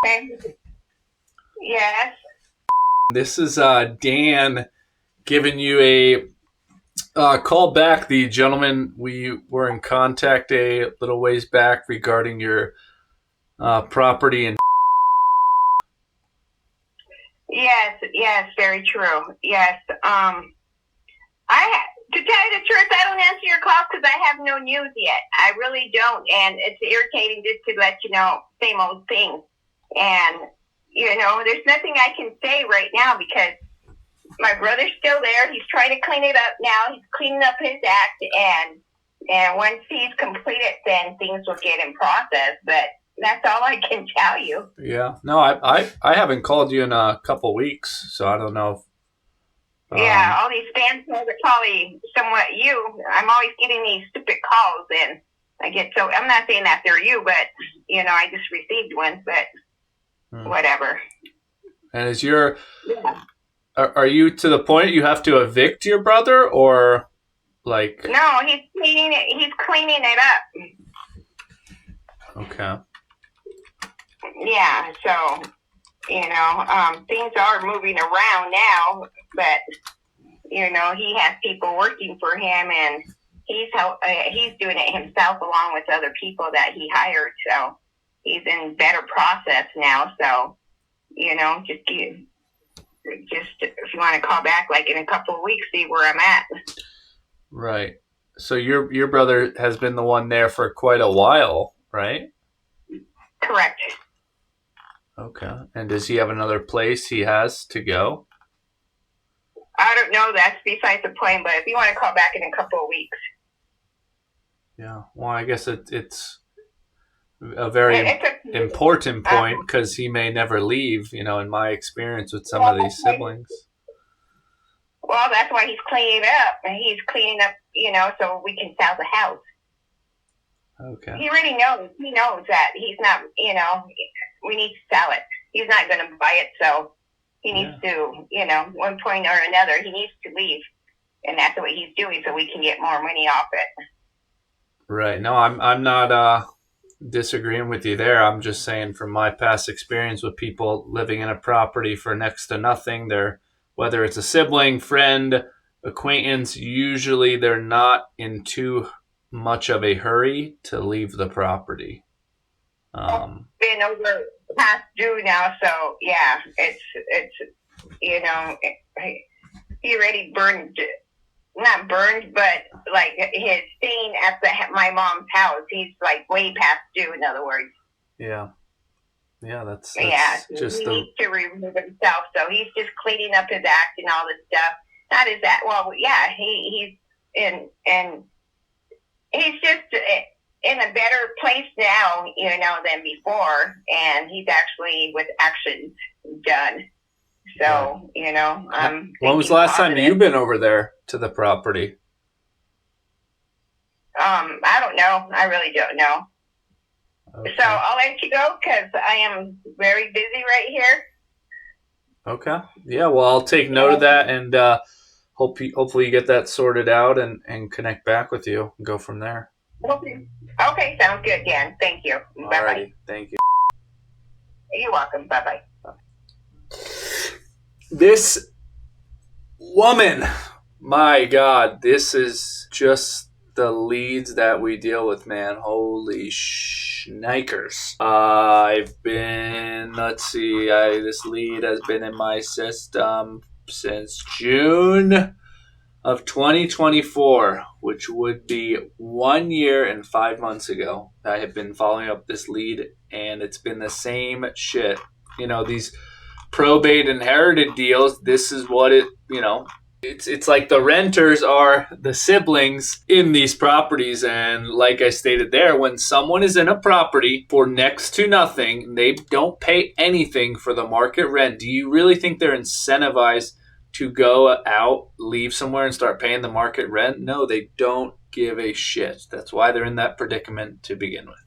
Okay. Yes. This is Dan giving you a call back. The gentleman we were in contact a little ways back regarding your property and Yes, very true. Yes. I to tell you the truth, I don't answer your calls because I have no news yet. I really don't, and it's irritating just to let you know same old thing. And there's nothing I can say right now because my brother's still there. He's trying to clean it up now. He's cleaning up his act, and once he's completed, then things will get in process. But that's all I can tell you. yeah. No, I haven't called you in a couple weeks, so I don't know. Yeah, all these spam calls are probably somewhat you. I'm always getting these stupid calls, and I get so. I'm not saying that they're you, but I just received one. But whatever. And is your are you to the point you have to evict your brother, or like? No, he's cleaning it. He's cleaning it up. Okay. Yeah, so things are moving around now, but he has people working for him, and he's doing it himself along with other people that he hired. So he's in better process now. So just if you want to call back, like in a couple of weeks, see where I'm at. Right. So your brother has been the one there for quite a while, right? Correct. Okay. And does he have another place he has to go? I don't know. That's besides the point. But if you want to call back in a couple of weeks. Yeah. Well, I guess it's a very important point because he may never leave, in my experience with some of these siblings. Well, that's why he's cleaning up. And he's cleaning up, so we can sell the house. Okay. He already knows. He knows that he's not, we need to sell it. He's not going to buy it, so he needs to, one point or another, he needs to leave. And that's what he's doing so we can get more money off it. Right. No, I'm not disagreeing with you there. I'm just saying from my past experience with people living in a property for next to nothing, whether it's a sibling, friend, acquaintance, usually they're not in too much of a hurry to leave the property. Been over past due now, so yeah, it's he already not burned, but like his staying at my mom's house, he's like way past due. In other words. Yeah. Yeah, that's just he needs to remove himself, so he's just cleaning up his act and all this stuff. Not as that. Well, yeah, he's in and he's just in a better place now, than before, and he's actually with actions done. So, I'm. When was the last time you've been over there to the property? I don't know. I really don't know. Okay. So I'll let you go because I am very busy right here. Okay. Yeah. Well, I'll take note of that and hopefully you get that sorted out and connect back with you and go from there. Okay. Sounds good, Dan. Thank you. Bye-bye. Thank you. You're welcome. Bye-bye. Bye. This woman, my God, this is just the leads that we deal with, man. Holy shnikers. This lead has been in my system since June of 2024, which would be 1 year and 5 months ago. I have been following up this lead, and it's been the same shit. These probate inherited deals, this is what it's like the renters are the siblings in these properties. And like I stated there, when someone is in a property for next to nothing, they don't pay anything for the market rent. Do you really think they're incentivized to go out, leave somewhere and start paying the market rent? No, they don't give a shit. That's why they're in that predicament to begin with.